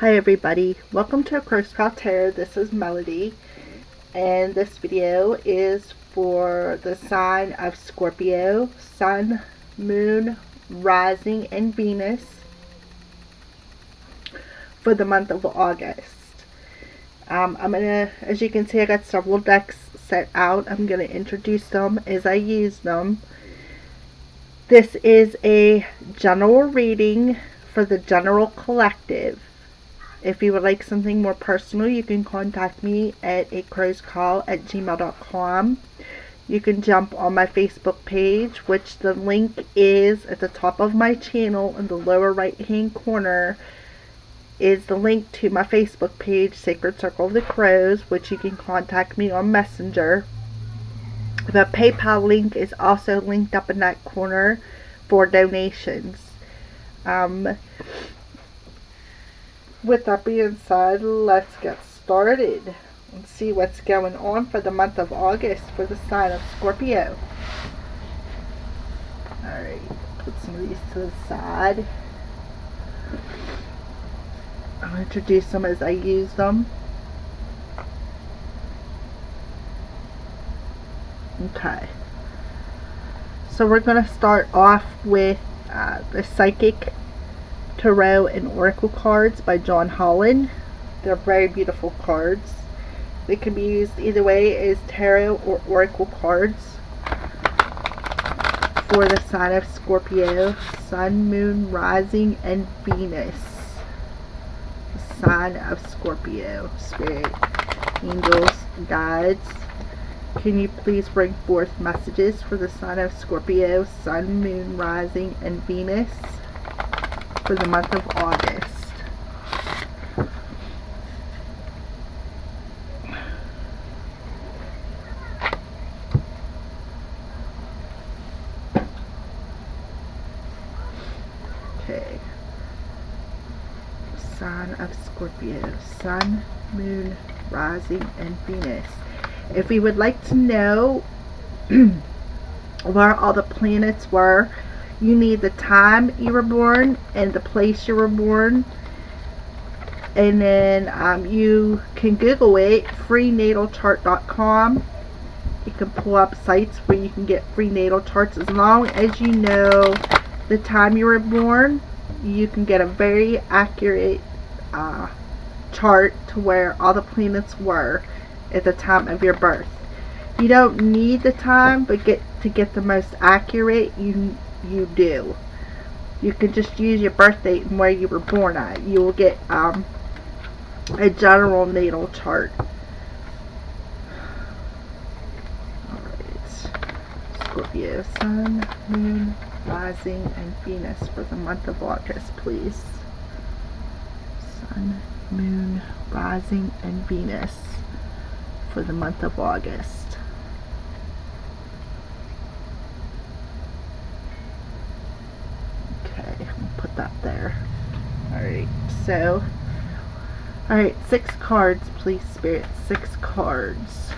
Hi everybody, welcome to Cross Tarot. This is Melody, and this video is for the sign of Scorpio, Sun, Moon, Rising, and Venus for the month of August. As you can see, I got several decks set out. I'm gonna introduce them as I use them. This is a general reading for the general collective. If you would like something more personal, you can contact me at acrosscall@gmail.com. You can jump on my Facebook page, which the link is at the top of my channel in the lower right hand corner is the link to my Facebook page, Sacred Circle of the Crows, which you can contact me on Messenger. The PayPal link is also linked up in that corner for donations. With that being said, let's get started and see what's going on for the month of August for the sign of Scorpio. Alright, put some of these to the side. I'll introduce them as I use them. Okay. So we're going to start off with the Psychic Tarot and Oracle cards by John Holland. They're very beautiful cards. They can be used either way as tarot or oracle cards for the sign of Scorpio, Sun, Moon, Rising, and Venus. The sign of Scorpio. Spirit, angels, guides, can you please bring forth messages for the sign of Scorpio, Sun, Moon, Rising, and Venus for the month of August? Okay. Sign of Scorpio, Sun, Moon, Rising, and Venus. If you would like to know where all the planets were, you need the time you were born and the place you were born, and then you can Google it, freenatalchart.com. You can pull up sites where you can get free natal charts. As long as you know the time you were born, you can get a very accurate chart to where all the planets were at the time of your birth. You don't need the time, but to get the most accurate, you do. You can just use your birth date and where you were born at. You will get a general natal chart. Alright. Scorpio, Sun, Moon, Rising, and Venus for the month of August, please. Sun, Moon, Rising, and Venus for the month of August. Put that there. Alright, so alright, 6 cards please, Spirit. 6 cards.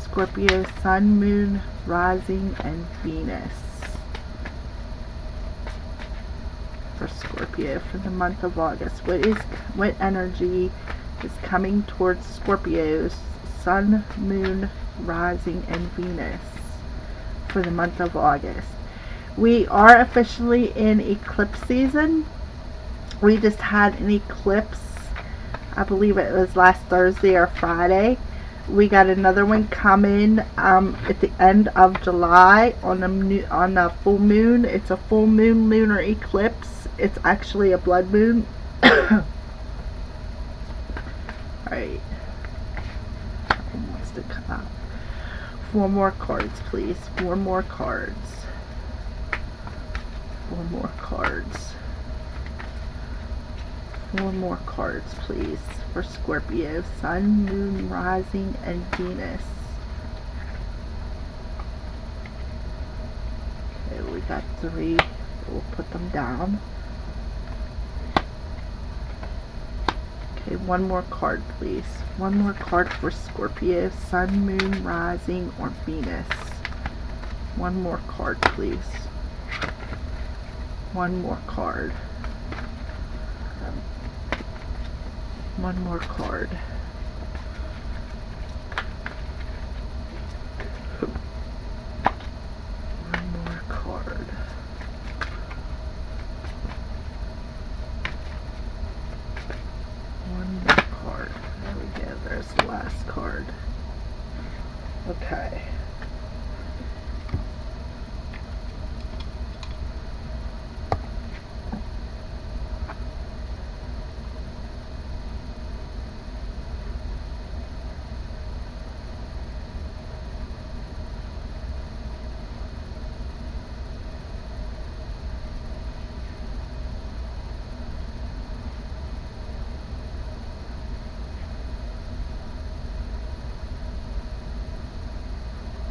Scorpio, Sun, Moon, Rising, and Venus for Scorpio for the month of August. What energy is coming towards Scorpio's Sun, Moon, Rising, and Venus for the month of August? We are officially in eclipse season. We just had an eclipse, I believe it was last Thursday or Friday. We got another one coming at the end of July on a full moon. It's a full moon lunar eclipse. It's actually a blood moon. Alright. It wants to come out. 4 more cards, please. 4 more cards. 4 more cards. 4 more cards, please, for Scorpio, Sun, Moon, Rising, and Venus. Okay, we got 3. We'll put them down. Okay, 1 more card, please. 1 more card for Scorpio, Sun, Moon, Rising, or Venus. 1 more card, please. 1 more card. One more card. One more card. One more card. There we go. There's the last card. Okay.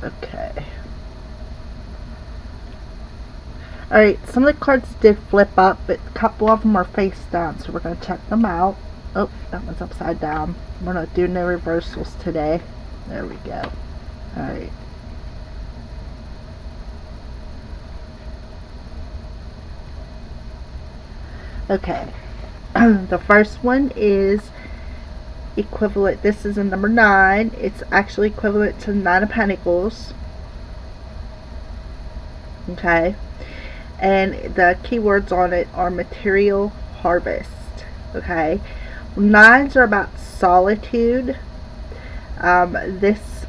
Okay. Alright, some of the cards did flip up, but a couple of them are face down, so we're going to check them out. Oh, that one's upside down. We're not doing no reversals today. There we go. Alright. Okay. The first one is equivalent. This is a number 9. It's actually equivalent to 9 of Pentacles. Okay. And the keywords on it are material harvest. Okay. 9s are about solitude. This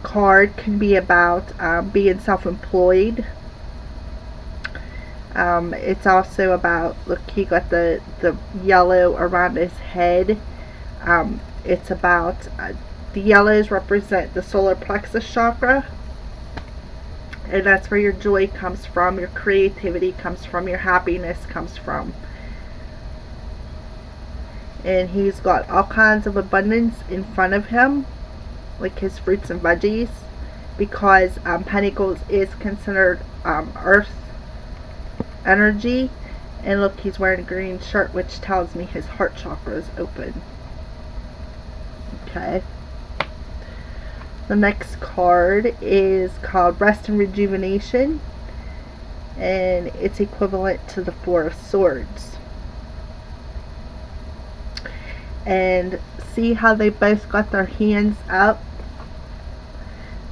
card can be about being self-employed. It's also about, look, he got the yellow around his head. It's about the yellows represent the solar plexus chakra, and that's where your joy comes from, your creativity comes from, your happiness comes from. And he's got all kinds of abundance in front of him, like his fruits and veggies, because Pentacles is considered earth energy. And look, he's wearing a green shirt, which tells me his heart chakra is open. Okay. The next card is called Rest and Rejuvenation, and it's equivalent to the 4 of Swords. And see how they both got their hands up?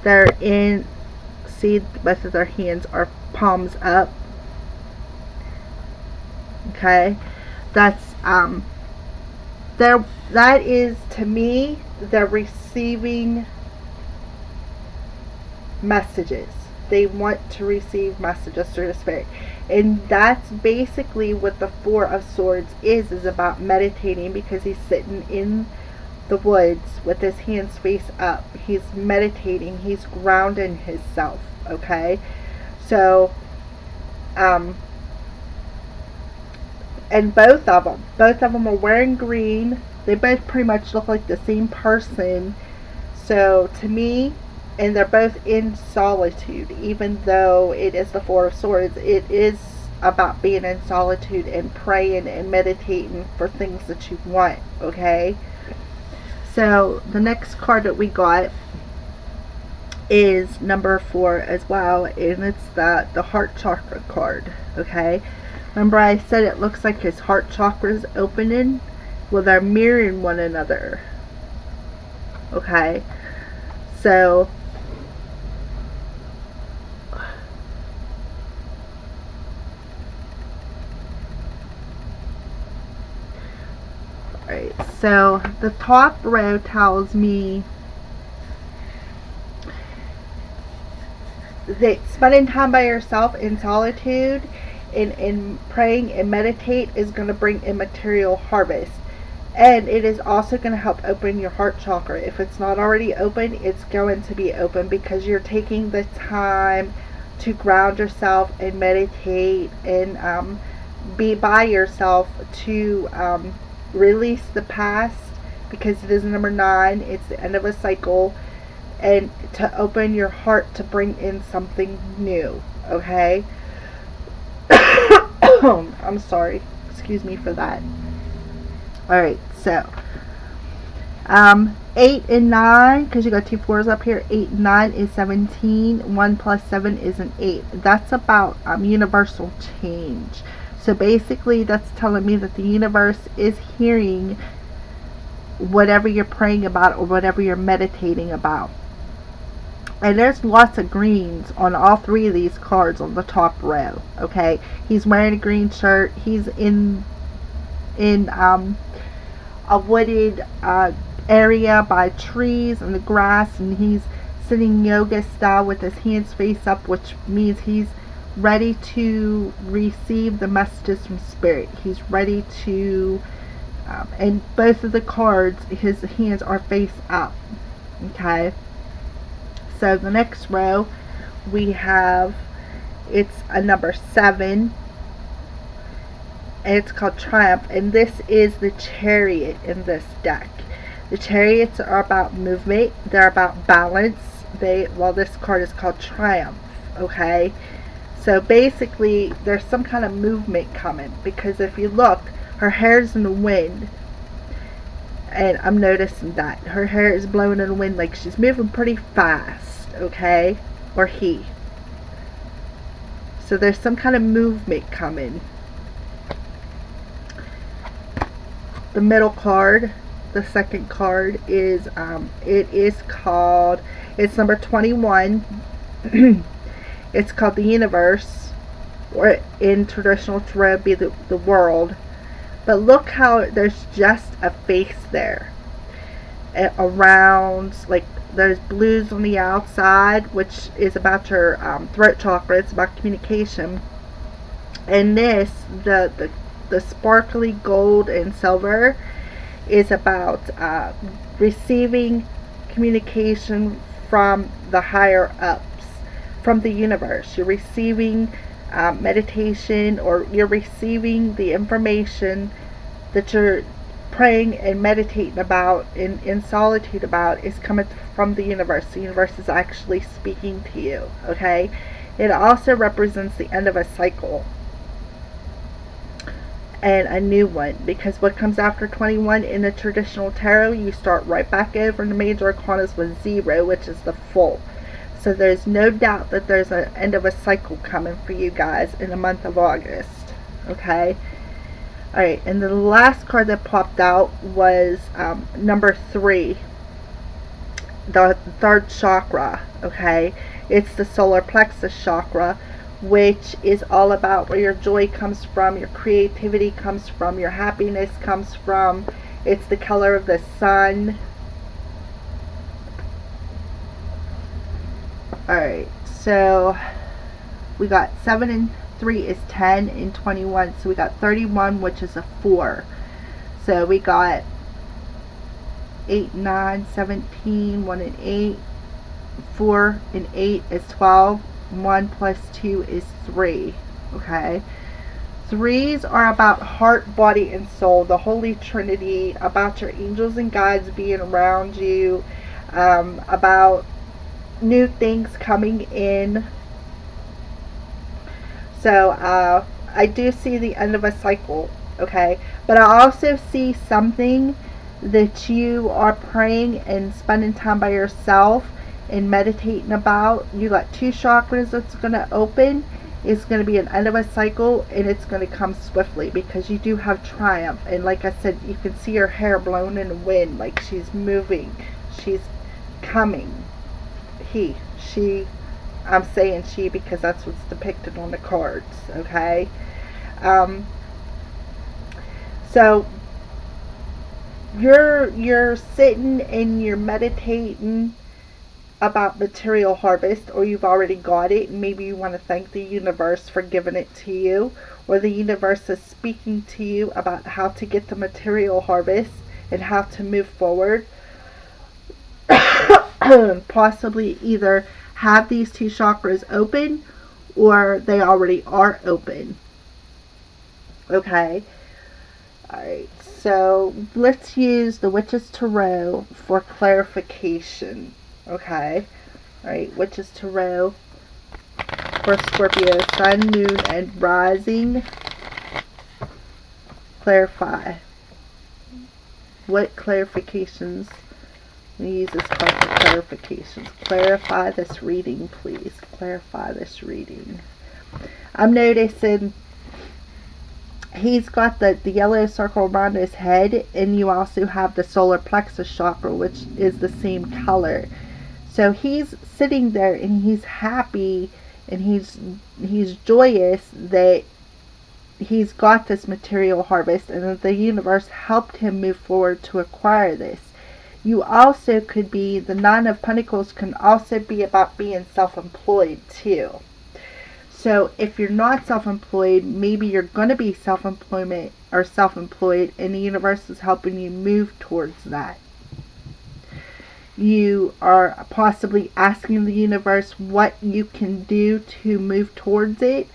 They're in, see, both of their hands are palms up. Okay, that's that is, to me, they're receiving messages. They want to receive messages through the spirit, and that's basically what the 4 of Swords is about meditating, because he's sitting in the woods with his hands face up. He's meditating, he's grounding himself. Okay, so and both of them are wearing green. They both pretty much look like the same person. So to me, and they're both in solitude, even though it is the 4 of Swords, it is about being in solitude and praying and meditating for things that you want. Okay, so the next card that we got is number 4 as well, and it's the heart chakra card. Okay, remember I said it looks like his heart chakra is opening? Well, they're mirroring one another. Okay, so alright, so the top row tells me that spending time by yourself in solitude and praying and meditate is going to bring a material harvest. And it is also going to help open your heart chakra. If it's not already open, it's going to be open, because you're taking the time to ground yourself and meditate and be by yourself to release the past, because it is number 9. It's the end of a cycle, and to open your heart to bring in something new. Okay. I'm sorry. Excuse me for that. Alright, so 8 and 9, because you got 2 4s up here. 8 and 9 is 17. 1 plus 7 is an 8. That's about universal change. So basically that's telling me that the universe is hearing whatever you're praying about or whatever you're meditating about. And there's lots of greens on all three of these cards on the top row. Okay, he's wearing a green shirt. He's in a wooded area by trees and the grass, and he's sitting yoga style with his hands face up, which means he's ready to receive the messages from spirit. He's ready to and both of the cards, his hands are face up. Okay, so the next row we have, it's a number 7, and it's called Triumph, and this is the Chariot in this deck. The Chariots are about movement, they're about balance. This card is called Triumph. Okay, so basically there's some kind of movement coming, because if you look, her hair's in the wind, and I'm noticing that her hair is blowing in the wind, like she's moving pretty fast. Okay, or he. So there's some kind of movement coming. The middle card, the second card, is it's number 21. It's called the Universe, or in traditional tarot be the world. But look how there's just a face there around, like there's blues on the outside, which is about your throat chakra. It's about communication. And this, the sparkly gold and silver, is about receiving communication from the higher ups, from the universe. You're receiving meditation, or you're receiving the information that you're praying and meditating about in solitude about, is coming from the universe. The universe is actually speaking to you. Okay, it also represents the end of a cycle and a new one, because what comes after 21 in the traditional tarot, you start right back over in the major arcanas with 0, which is the full. So there's no doubt that there's an end of a cycle coming for you guys in the month of August. Okay, alright, and the last card that popped out was number 3, the third chakra. Okay, it's the solar plexus chakra, which is all about where your joy comes from, your creativity comes from, your happiness comes from. It's the color of the sun. Alright, so we got 7 and 3 is 10, and 21, so we got 31, which is a 4. So we got 8, 9, 17, 1 and 8, 4 and 8 is 12, 1 plus 2 is 3. Okay, 3s are about heart, body, and soul, the Holy Trinity, about your angels and guides being around you, about new things coming in. So I do see the end of a cycle. Okay, but I also see something that you are praying and spending time by yourself and meditating about. You got 2 chakras that's going to open. It's going to be an end of a cycle, and it's going to come swiftly, because you do have Triumph. And like I said, you can see her hair blown in the wind, like she's moving, she's coming. I'm saying she because that's what's depicted on the cards. Okay, so you're sitting and you're meditating about material harvest, or you've already got it, and maybe you want to thank the universe for giving it to you, or the universe is speaking to you about how to get the material harvest and how to move forward. Possibly either have these 2 chakras open, or they already are open. Okay, alright, so let's use the Witch's Tarot for clarification. Okay, alright, Witch's Tarot for Scorpio, Sun, Moon, and Rising. Clarify. What clarifications? I'm going to use this card for clarifications. Clarify this reading, please. Clarify this reading. I'm noticing he's got the yellow circle around his head, and you also have the solar plexus chakra, which is the same color. So he's sitting there and he's happy and he's joyous that he's got this material harvest and that the universe helped him move forward to acquire this. You also could be, the Nine of Pentacles can also be about being self-employed too. So if you're not self-employed, maybe you're going to be self-employed, and the universe is helping you move towards that. You are possibly asking the universe what you can do to move towards it,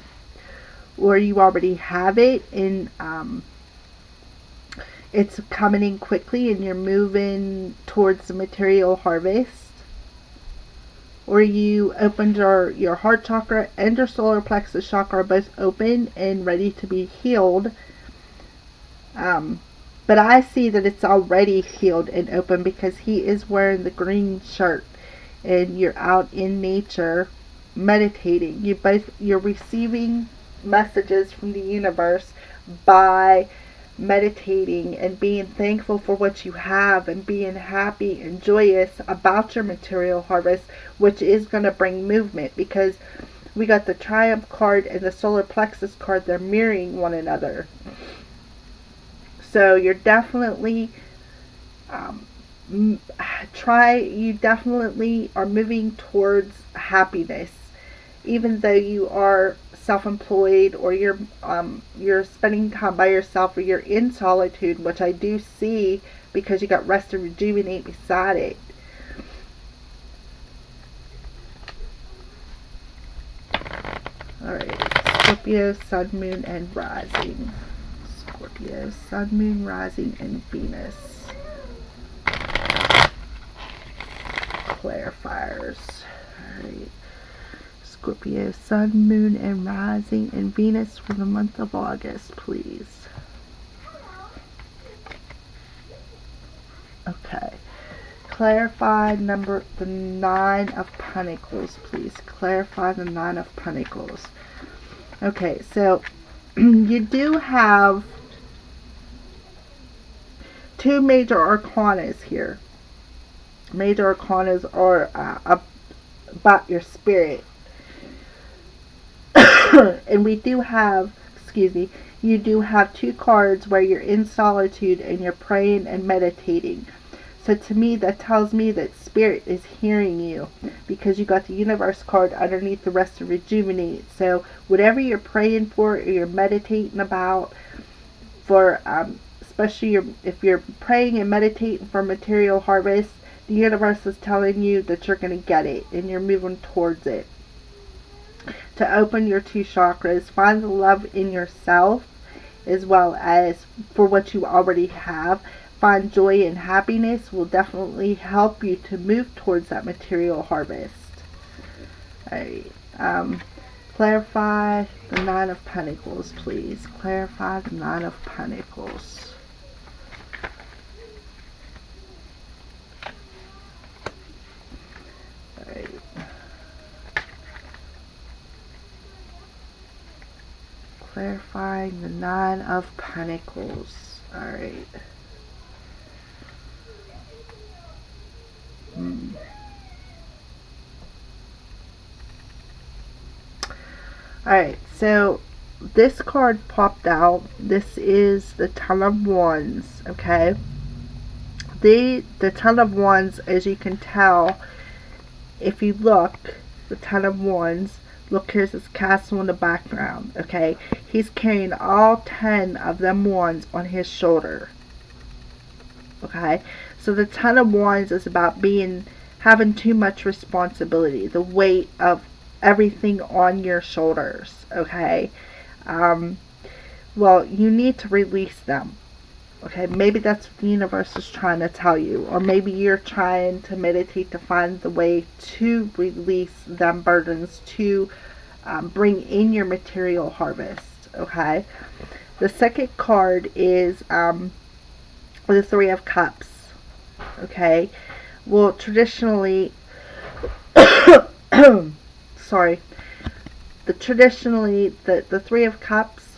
or you already have it and it's coming in quickly and you're moving towards the material harvest. Or you opened your heart chakra and your solar plexus chakra are both open and ready to be healed. But I see that it's already healed and open because he is wearing the green shirt and you're out in nature meditating. You're receiving messages from the universe by meditating and being thankful for what you have and being happy and joyous about your material harvest, which is going to bring movement, because we got the Triumph card and the solar plexus card. They're mirroring one another. So you're definitely you definitely are moving towards happiness, even though you are self-employed, or you're spending time by yourself, or you're in solitude, which I do see because you got rest and rejuvenate beside it. Alright, Scorpio, Sun, Moon, and Rising. Scorpio, Sun, Moon, Rising, and Venus. Clarifiers. Alright. Scorpio, Sun, Moon, and Rising, and Venus for the month of August, please. Okay. Clarify the Nine of Pentacles, please. Clarify the Nine of Pentacles. Okay, so you do have two major arcanas here. Major arcanas are about your spirit. And we do have, you do have two cards where you're in solitude and you're praying and meditating. So to me, that tells me that spirit is hearing you, because you got the universe card underneath the rest of rejuvenate. So whatever you're praying for or you're meditating about, for especially if you're praying and meditating for material harvest, the universe is telling you that you're going to get it and you're moving towards it. To open your two chakras, find the love in yourself as well as for what you already have. Find joy and happiness will definitely help you to move towards that material harvest. Alright, clarify the Nine of Pentacles, please. Clarify the Nine of Pentacles. Alright. Clarifying the Nine of Pentacles. Alright. Alright, so this card popped out. This is the Ten of Wands, okay? The Ten of Wands, as you can tell, if you look, the Ten of Wands, look, here's his castle in the background, okay? He's carrying all 10 of them wands on his shoulder, okay? So the Ten of Wands is about having too much responsibility, the weight of everything on your shoulders, okay? Well, you need to release them, okay? Maybe that's what the universe is trying to tell you, or maybe you're trying to meditate to find the way to release them burdens, to bring in your material harvest, okay? The second card is the Three of Cups, okay? Well, traditionally, sorry, the Three of Cups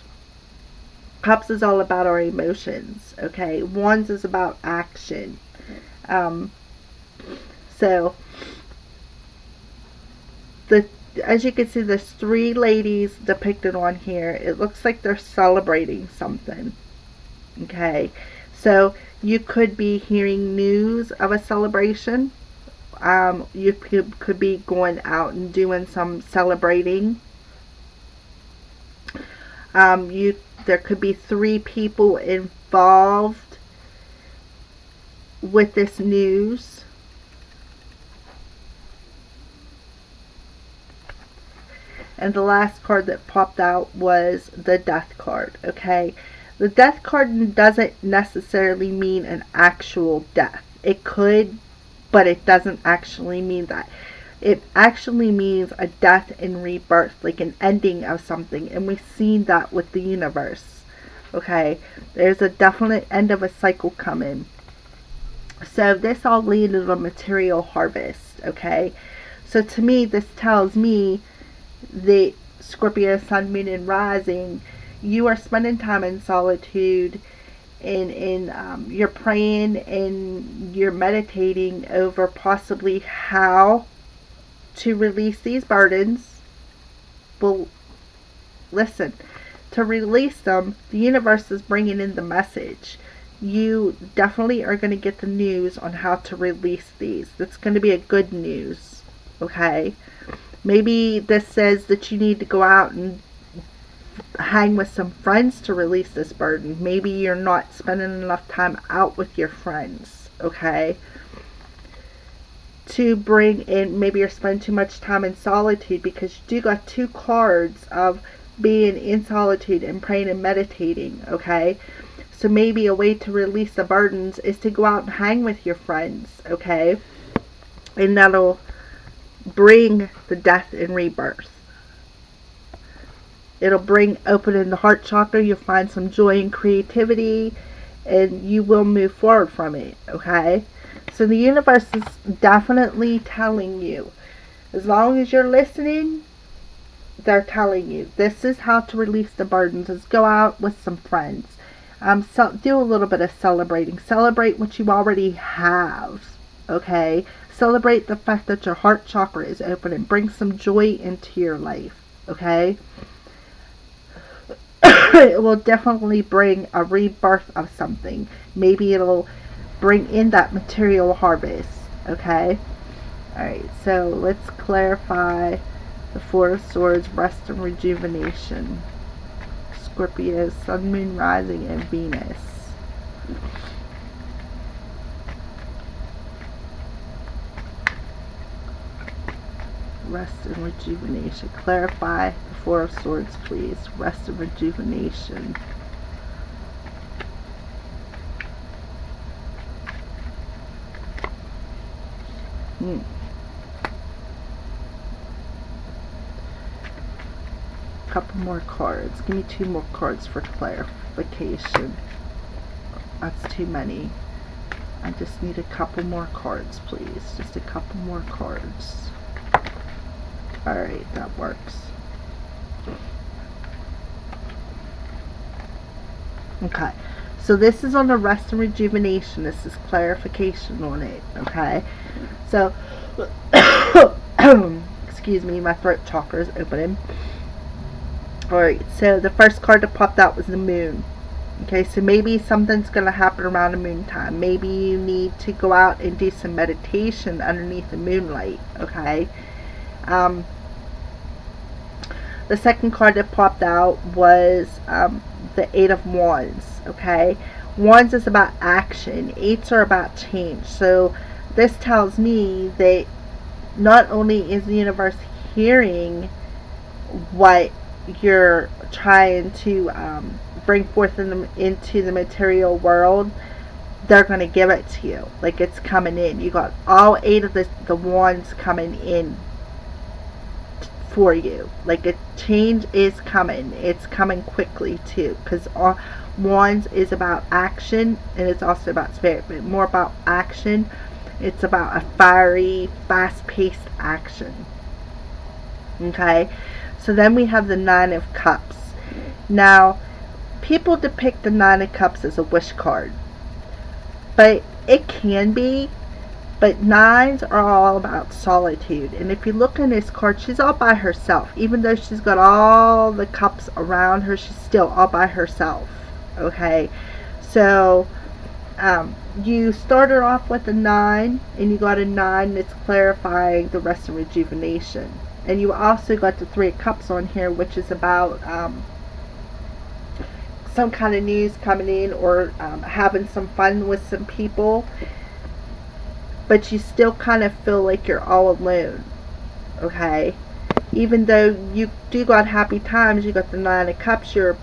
Cups is all about our emotions, okay? Wands is about action. So, as you can see, there's 3 ladies depicted on here. It looks like they're celebrating something, okay? So, you could be hearing news of a celebration. You could be going out and doing some celebrating. There could be 3 people involved with this news. And the last card that popped out was the Death card, okay? The Death card doesn't necessarily mean an actual death. It could, but it doesn't actually mean that. It actually means a death and rebirth, like an ending of something. And we've seen that with the universe, okay? There's a definite end of a cycle coming. So this all landed on material harvest, okay? So to me, this tells me that Scorpio, Sun, Moon, and Rising, you are spending time in solitude, and you're praying and you're meditating over possibly how to release these burdens. Well, listen, to release them, the universe is bringing in the message. You definitely are going to get the news on how to release these. That's going to be a good news, okay? Maybe this says that you need to go out and hang with some friends to release this burden. Maybe you're not spending enough time out with your friends, okay? To bring in, maybe you're spending too much time in solitude, because you do got 2 cards of being in solitude and praying and meditating, okay? So maybe a way to release the burdens is to go out and hang with your friends, okay? And that'll bring the death and rebirth. It'll bring opening the heart chakra. You'll find some joy and creativity, and you will move forward from it, okay? So the universe is definitely telling you, as long as you're listening, they're telling you this is how to release the burdens. Is go out with some friends. So do a little bit of celebrating. Celebrate what you already have, okay? Celebrate the fact that your heart chakra is open and bring some joy into your life, okay? It will definitely bring a rebirth of something. Maybe it'll bring in that material harvest, okay? Alright, so let's clarify the 4 of Swords, rest and rejuvenation. Scorpio, Sun, Moon, Rising, and Venus. Rest and rejuvenation. Clarify the 4 of Swords, please. Rest and rejuvenation. Couple more cards. Give me 2 more cards for clarification. That's too many. I just need a couple more cards, please. Just a couple more cards. Alright, that works. Okay. So this is on the rest and rejuvenation. This is clarification on it. Okay. So, excuse me, my throat chakra is opening. Alright, so the first card that popped out was the moon. Okay, so maybe something's going to happen around the moon time. Maybe you need to go out and do some meditation underneath the moonlight. Okay. The second card that popped out was the 8 of Wands. Okay. Wands is about action. 8s are about change. So this tells me that not only is the universe hearing what you're trying to bring forth into the material world, they're going to give it to you. Like, it's coming in. You got all 8 of the wands coming in for you. Like, a change is coming. It's coming quickly too, because wands is about action, and it's also about spirit, but more about action. It's about a fiery, fast-paced action. Okay. So then we have the 9 of Cups. Now, people depict the Nine of Cups as a wish card, but it can be. But nines are all about solitude. And if you look in this card, she's all by herself. Even though she's got all the cups around her, she's still all by herself. Okay? So, you started off with a 9, and you got a 9 that's clarifying the rest of rejuvenation. And you also got the 3 of Cups on here, which is about some kind of news coming in, or having some fun with some people. But you still kind of feel like you're all alone, okay? Even though you do got happy times, you got the 9 of Cups, you're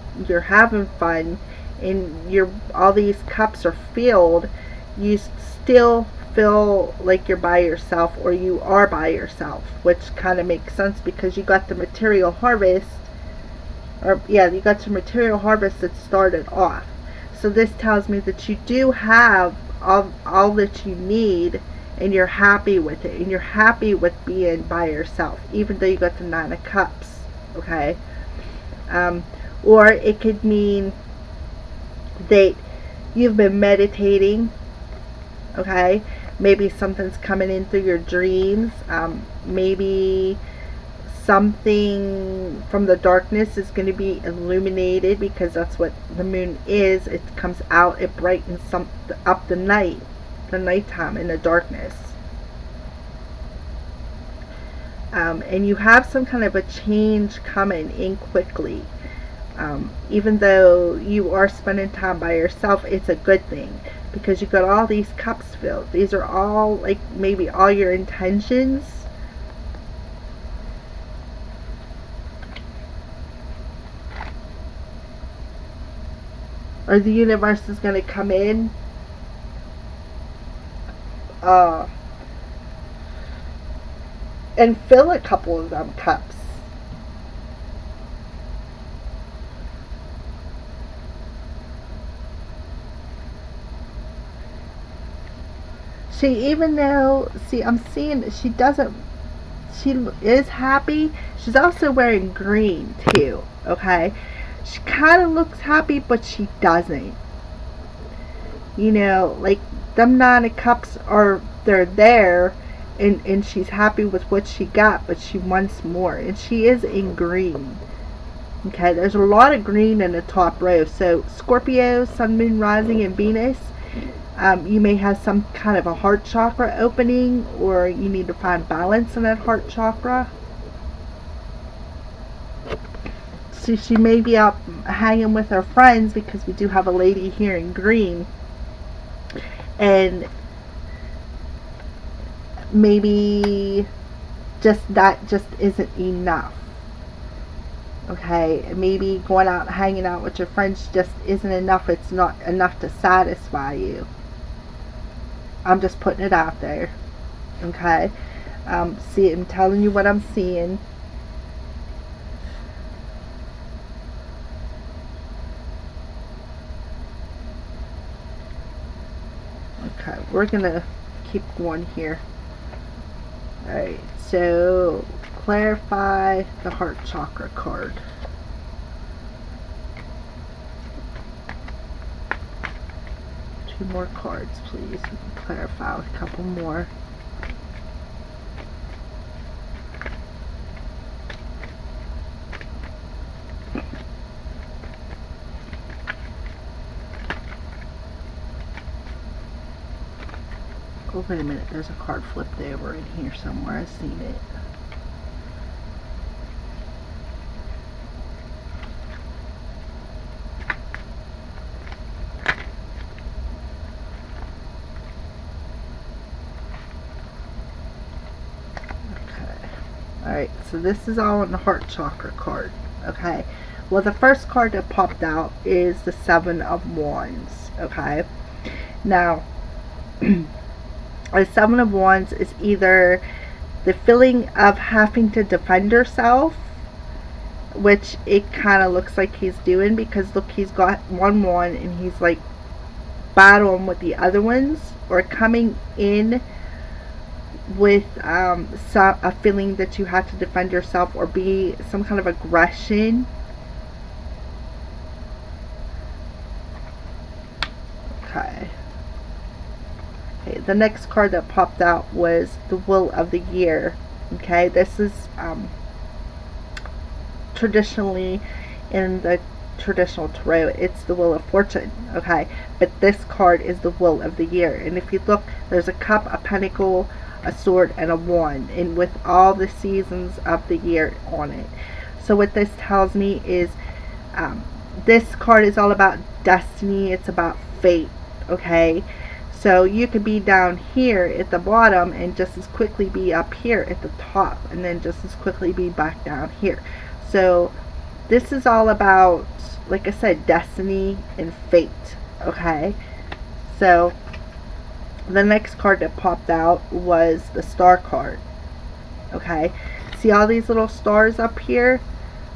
having fun, and all these cups are filled, you still feel like you're by yourself, or you are by yourself, which kind of makes sense because you got the material harvest, you got your material harvest that started off. So this tells me that you do have all that you need, and you're happy with it, and you're happy with being by yourself, even though you got the 9 of Cups, okay? Or it could mean that you've been meditating, okay? Maybe something's coming in through your dreams. Maybe something from the darkness is going to be illuminated, because that's what the moon is. It comes out, it brightens up the nighttime in the darkness. And you have some kind of a change coming in quickly. Even though you are spending time by yourself, it's a good thing, because you got all these cups filled. These are all like maybe all your intentions. Or the universe is going to come in and fill a couple of them cups. Even though, I'm seeing that she is happy, she's also wearing green too, okay? She kind of looks happy, but she doesn't. You know, like, them 9 of Cups they're there, and she's happy with what she got, but she wants more, and she is in green. Okay, there's a lot of green in the top row. So Scorpio, Sun, Moon, Rising, and Venus, you may have some kind of a heart chakra opening, or you need to find balance in that heart chakra. So she may be out hanging with her friends, because we do have a lady here in green, and maybe that just isn't enough. Okay, maybe going out and hanging out with your friends just isn't enough. It's not enough to satisfy you. I'm just putting it out there. Okay, I'm telling you what I'm seeing. Okay, we're gonna keep going here. Alright, so clarify the heart chakra card. Two more cards, please. We can clarify with a couple more. Oh, wait a minute. There's a card flipped over in here somewhere. I've seen it. Alright, so this is all in the heart chakra card. Okay, well, the first card that popped out is the 7 of Wands. Okay, now the 7 of Wands is either the feeling of having to defend yourself, which it kind of looks like he's doing, because look, he's got one wand and he's like battling with the other ones, or coming in with a feeling that you have to defend yourself, or be some kind of aggression. Okay. Okay, the next card that popped out was the Wheel of the Year. Okay, this is traditionally in the traditional tarot, it's the Wheel of Fortune. Okay, but this card is the Wheel of the Year. And if you look, there's a cup, a pentacle, a sword, and a wand, and with all the seasons of the year on it. So what this tells me is this card is all about destiny. It's about fate. Okay, so you could be down here at the bottom and just as quickly be up here at the top, and then just as quickly be back down here. So this is all about, like I said, destiny and fate. Okay, so the next card that popped out was the Star card. Okay, see all these little stars up here?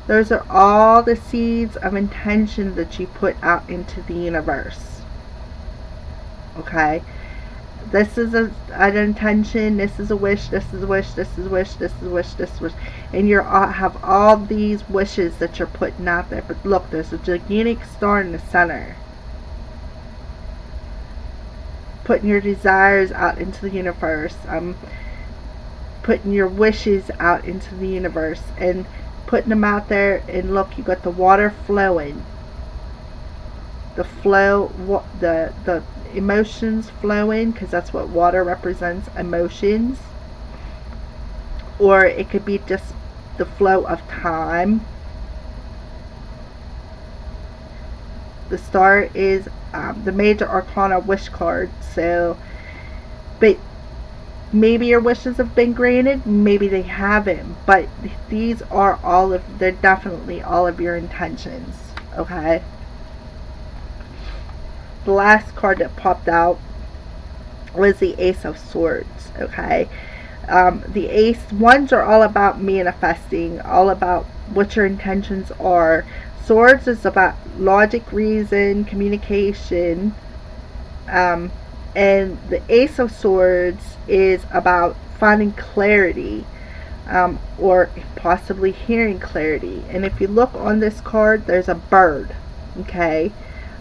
Those are all the seeds of intention that you put out into the universe. Okay, this is an intention, this is a wish, this is a wish, this is a wish, this is a wish, this is a wish, and you have all these wishes that you're putting out there. But look, there's a gigantic star in the center. Putting your desires out into the universe, putting your wishes out into the universe, and putting them out there. And look, you got the water flowing, the flow, the emotions flowing, because that's what water represents, emotions. Or it could be just the flow of time. The Star is the major arcana wish card. So, but maybe your wishes have been granted, maybe they haven't, but these are all of, they're definitely all of your intentions. Okay, the last card that popped out was the Ace of Swords. Okay, the Ace ones are all about manifesting, all about what your intentions are. Swords is about logic, reason, communication, and the Ace of Swords is about finding clarity, or possibly hearing clarity. And if you look on this card, there's a bird. Okay,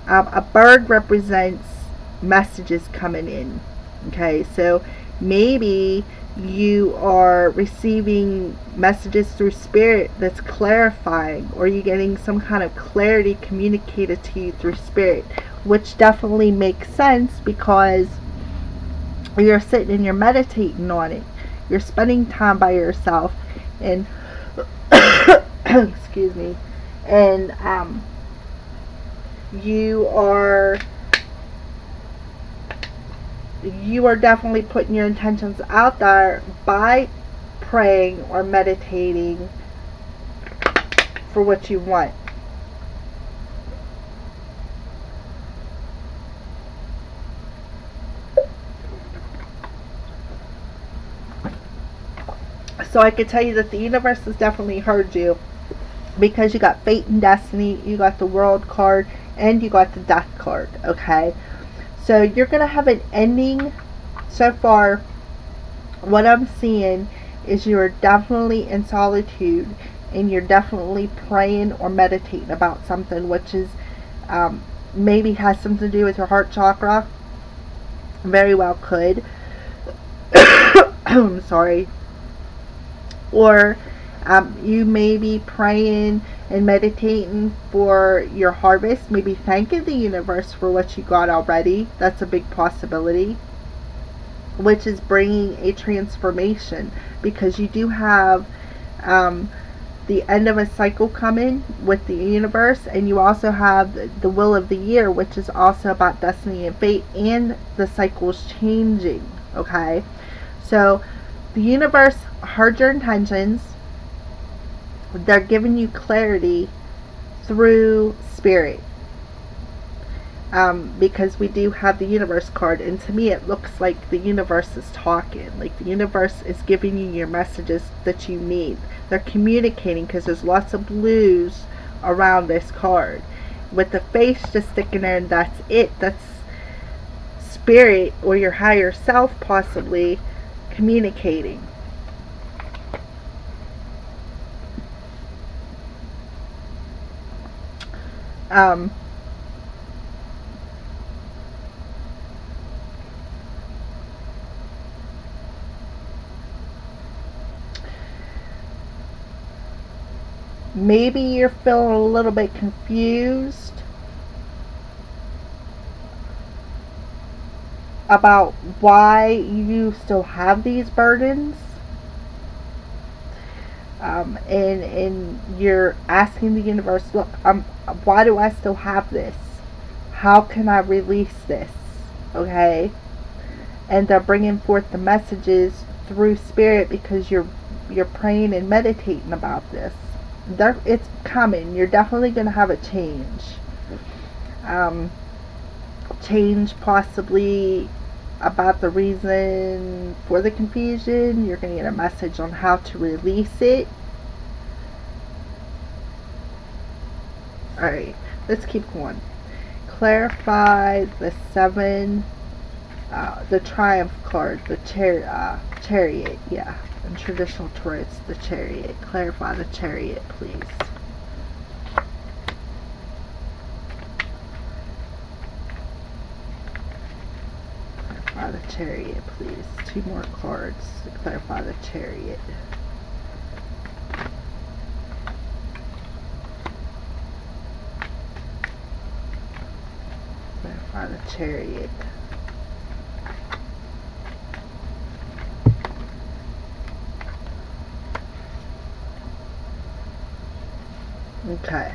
a bird represents messages coming in. Okay, so maybe you are receiving messages through spirit that's clarifying, or you're getting some kind of clarity communicated to you through spirit, which definitely makes sense because you're sitting and you're meditating on it. You're spending time by yourself, and excuse me, and you are definitely putting your intentions out there by praying or meditating for what you want. So I can tell you that the universe has definitely heard you, because you got fate and destiny, you got the World card, and you got the Death card. Okay, so you're going to have an ending. So far, what I'm seeing is you're definitely in solitude, and you're definitely praying or meditating about something, which is maybe has something to do with your heart chakra. Very well could. I'm sorry. Or you may be praying and meditating for your harvest, maybe thanking the universe for what you got already. That's a big possibility, which is bringing a transformation, because you do have the end of a cycle coming with the universe, and you also have the Wheel of the Year, which is also about destiny and fate, and the cycles changing. Okay, so the universe heard your intentions. They're giving you clarity through spirit, because we do have the universe card, and to me it looks like the universe is talking, like the universe is giving you your messages that you need. They're communicating, because there's lots of blues around this card with the face just sticking there, and that's it. That's spirit or your higher self possibly communicating. Maybe you're feeling a little bit confused about why you still have these burdens. And you're asking the universe, look, why do I still have this? How can I release this? Okay? And they're bringing forth the messages through spirit because you're praying and meditating about this. It's coming. You're definitely going to have a change. Change possibly about the reason for the confusion. You're going to get a message on how to release it. Alright, let's keep going. Clarify the 7, the Triumph card, the Chariot, yeah. In traditional Tarots, the Chariot. Clarify the Chariot, please. Clarify the Chariot, please. 2 more cards to clarify the Chariot. Clarify the Chariot. Okay,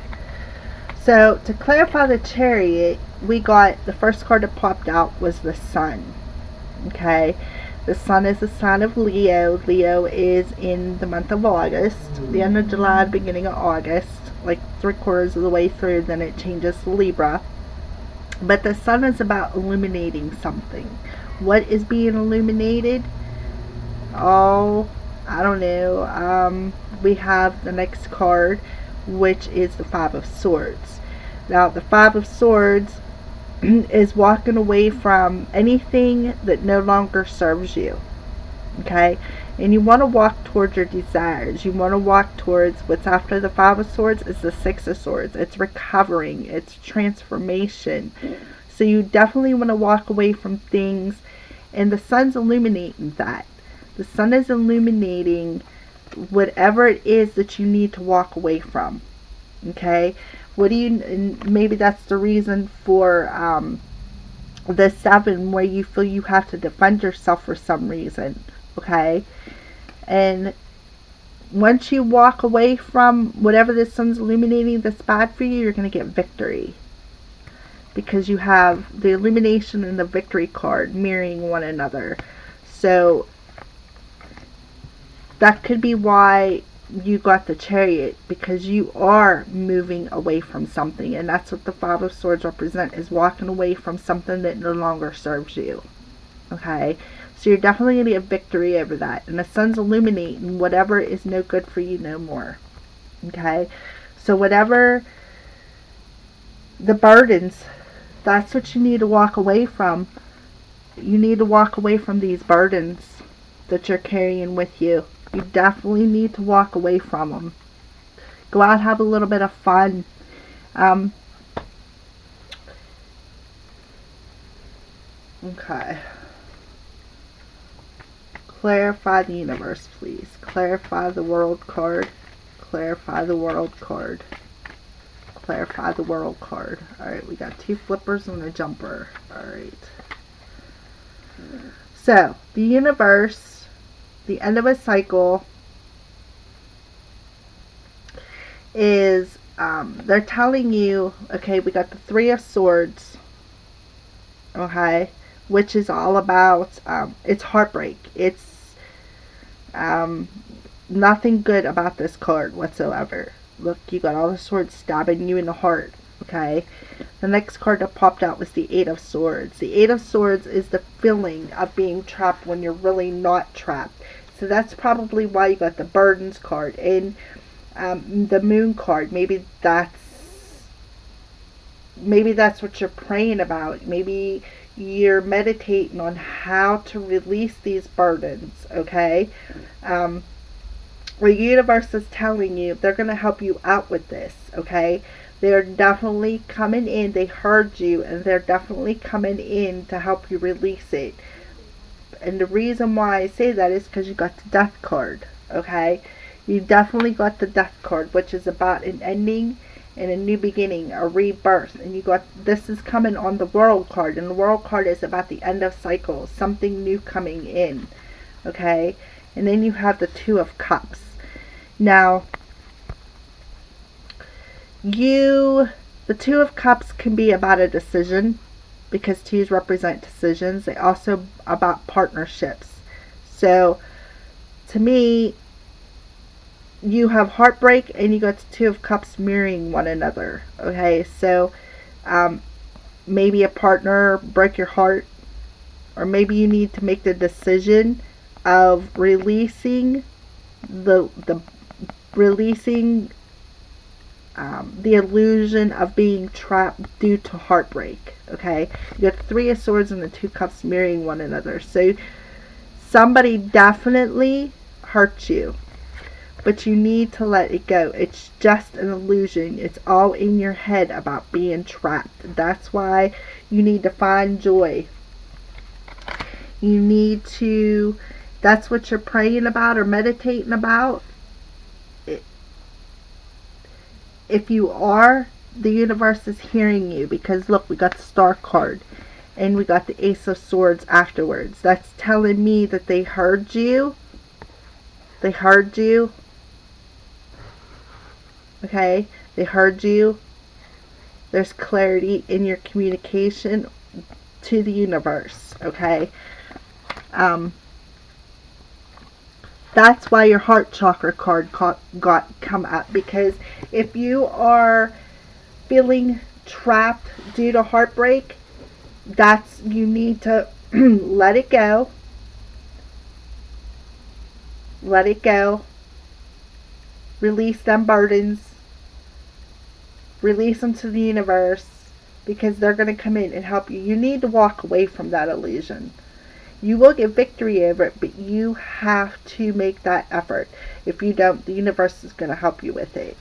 so to clarify the Chariot, we got the first card that popped out was the Sun. Okay, the Sun is the sign of Leo. Leo is in the month of August, the end of July, beginning of August, like 3/4 of the way through, then it changes to Libra. But the Sun is about illuminating something. What is being illuminated? Oh, I don't know. We have the next card, which is the 5 of Swords. Now, the 5 of Swords is walking away from anything that no longer serves you. Okay? And you want to walk towards your desires. You want to walk towards what's after the 5 of Swords is the 6 of Swords. It's recovering. It's transformation. So you definitely want to walk away from things. And the Sun's illuminating that. The Sun is illuminating whatever it is that you need to walk away from. Okay? What do you, and maybe that's the reason for the 7, where you feel you have to defend yourself for some reason. Okay? And once you walk away from whatever the Sun's illuminating that's bad for you, you're going to get victory. Because you have the illumination and the victory card mirroring one another. So that could be why you got the Chariot, because you are moving away from something, and that's what the 5 of Swords represent, is walking away from something that no longer serves you. Okay, so you're definitely going to get victory over that, and the Sun's illuminating whatever is no good for you no more. Okay, so whatever the burdens, that's what you need to walk away from. You need to walk away from these burdens that you're carrying with you. You definitely need to walk away from them. Go out, have a little bit of fun. Okay. Clarify the universe, please. Clarify the World card. Clarify the World card. Clarify the World card. Alright, we got 2 flippers and a jumper. Alright. So, the universe, the end of a cycle, is, they're telling you, okay, we got the 3 of Swords, okay, which is all about, it's heartbreak. It's, nothing good about this card whatsoever. Look, you got all the swords stabbing you in the heart, okay? The next card that popped out was the 8 of Swords. The 8 of Swords is the feeling of being trapped when you're really not trapped. So that's probably why you got the Burdens card and the Moon card. Maybe that's what you're praying about. Maybe you're meditating on how to release these burdens, okay? The universe is telling you they're going to help you out with this, okay? They're definitely coming in. They heard you, and they're definitely coming in to help you release it. And the reason why I say that is because you got the Death card, okay? You definitely got the Death card, which is about an ending and a new beginning, a rebirth. And you got, this is coming on the World card, and the World card is about the end of cycles, something new coming in. Okay? And then you have the Two of Cups. Now, the Two of Cups can be about a decision, because twos represent decisions. They also about partnerships. So, to me, you have heartbreak and you got the Two of Cups mirroring one another. Okay, so maybe a partner broke your heart, or maybe you need to make the decision of releasing the illusion of being trapped due to heartbreak. Okay, you got the Three of Swords and the Two Cups mirroring one another. So somebody definitely hurt you, but you need to let it go. It's just an illusion. It's all in your head about being trapped. That's why you need to find joy. You need to, that's what you're praying about or meditating about. If you are, the universe is hearing you, because look, we got the Star card and we got the Ace of Swords afterwards. That's telling me that they heard you. They heard you. Okay, they heard you. There's clarity in your communication to the universe. Okay, that's why your heart chakra card got come up, because if you are feeling trapped due to heartbreak, you need to let it go. Let it go. Release them burdens. Release them to the universe, because they're going to come in and help you. You need to walk away from that illusion. You will get victory over it, but you have to make that effort. If you don't, the universe is going to help you with it.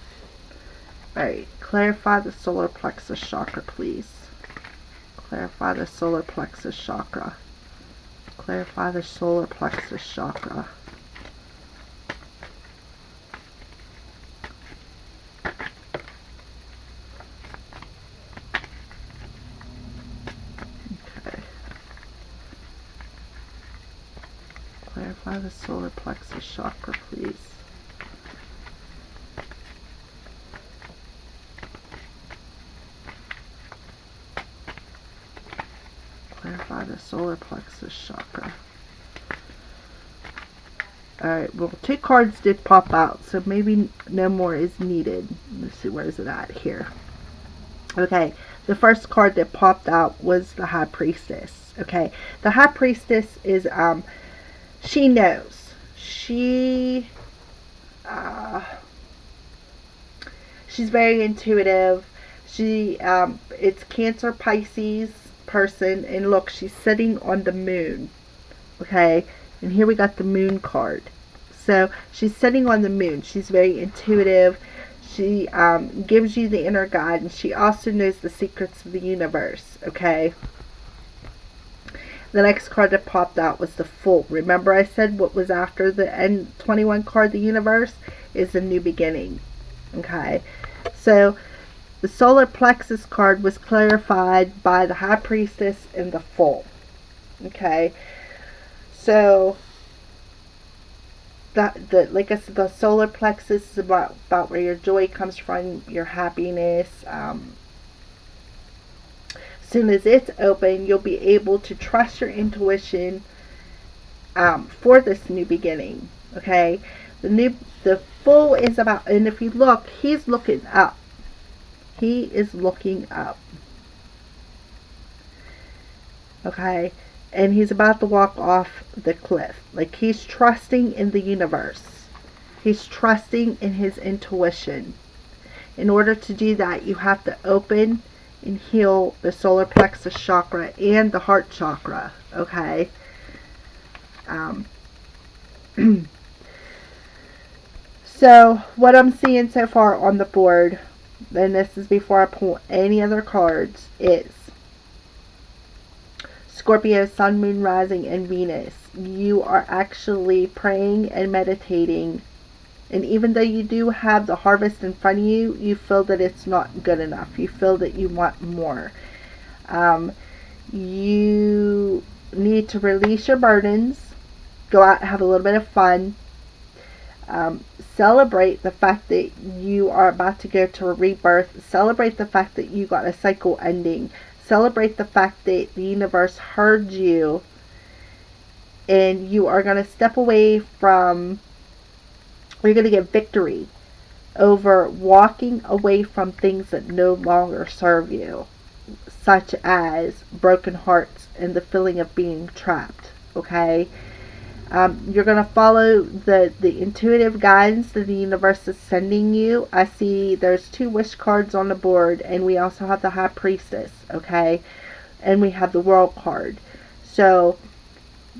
Alright, clarify the solar plexus chakra, please. Clarify the solar plexus chakra. Clarify the solar plexus chakra. Clarify the solar plexus chakra, please. Clarify the solar plexus chakra. Alright, well, 2 cards did pop out, so maybe no more is needed. Let's see, where is it at here? Okay, the first card that popped out was the High Priestess. Okay, the High Priestess is, she knows. She's very intuitive. It's Cancer, Pisces person, and look, she's sitting on the moon. Okay, and here we got the Moon card. So she's sitting on the moon. She's very intuitive. She gives you the inner guidance. She also knows the secrets of the universe. Okay. The next card that popped out was the Fool. Remember I said what was after the N21 card, the universe, is the new beginning. Okay. So the solar plexus card was clarified by the High Priestess and the Fool. Okay. So like I said, the solar plexus is about where your joy comes from, your happiness. As soon as it's open, you'll be able to trust your intuition for this new beginning. Okay, the Fool is about, and if you look, he's looking up. He is looking up. Okay. And he's about to walk off the cliff. Like, he's trusting in the universe. He's trusting in his intuition. In order to do that, you have to open and heal the solar plexus chakra and the heart chakra. Okay? So, what I'm seeing so far on the board, and this is before I pull any other cards, is Scorpio, Sun, Moon, Rising, and Venus. You are actually praying and meditating And even though you do have the harvest in front of you, you feel that it's not good enough. You feel that you want more. You need to release your burdens. Go out and have a little bit of fun. Celebrate the fact that you are about to go to a rebirth. Celebrate the fact that you got a cycle ending. Celebrate the fact that the universe heard you, and you are going to step away from, you're going to get victory over walking away from things that no longer serve you, such as broken hearts and the feeling of being trapped. Okay? You're going to follow the intuitive guidance that the universe is sending you. I see there's 2 wish cards on the board, and we also have the High Priestess, okay? And we have the World card. So,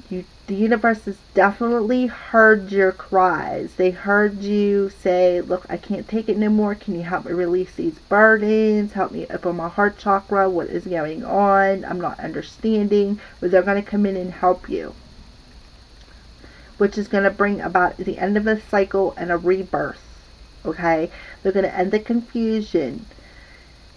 the universe has definitely heard your cries. They heard you say, look, I can't take it no more. Can you help me release these burdens? Help me open my heart chakra. What is going on? I'm not understanding. But they're going to come in and help you, which is going to bring about the end of a cycle and a rebirth. Okay? They're going to end the confusion.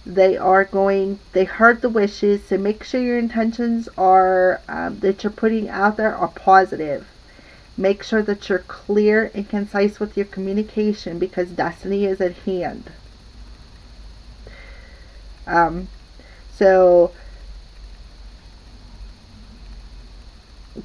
They heard the wishes, so make sure your intentions are, that you're putting out there, are positive. Make sure that you're clear and concise with your communication, because destiny is at hand. So,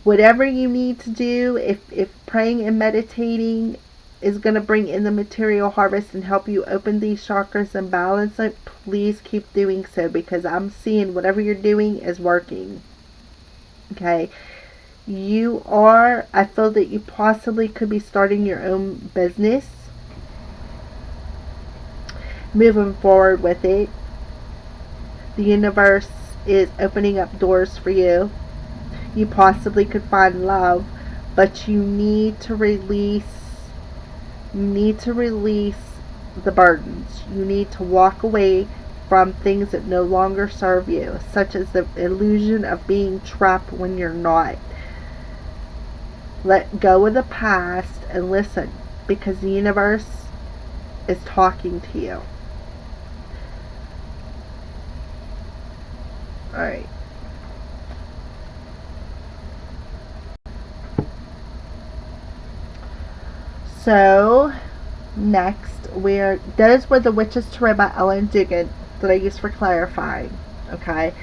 whatever you need to do, if praying and meditating is going to bring in the material harvest and help you open these chakras and balance it, please keep doing so, because I'm seeing whatever you're doing is working. Okay? I feel that you possibly could be starting your own business, moving forward with it. The universe is opening up doors for you. You possibly could find love, but you need to release the burdens. You need to walk away from things that no longer serve you, such as the illusion of being trapped when you're not. Let go of the past and listen, because the universe is talking to you. Alright. So, next, those were the Witch's Tarot by Ellen Dugan that I used for clarifying. Okay,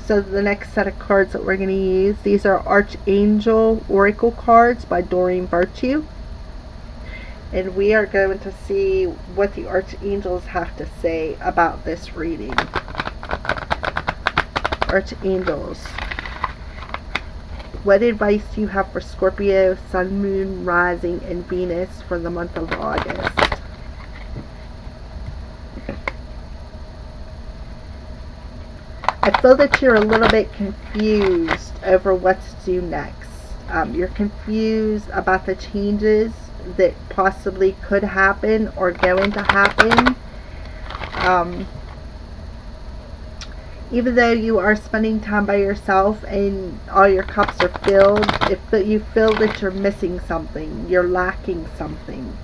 so the next set of cards that we're going to use, these are Archangel Oracle cards by Doreen Virtue. And we are going to see what the Archangels have to say about this reading. Archangels. What advice do you have for Scorpio, Sun, Moon, Rising, and Venus for the month of August? I feel that you're a little bit confused over what to do next. You're confused about the changes that possibly could happen or going to happen. Even though you are spending time by yourself and all your cups are filled, you feel that you're missing something, you're lacking something.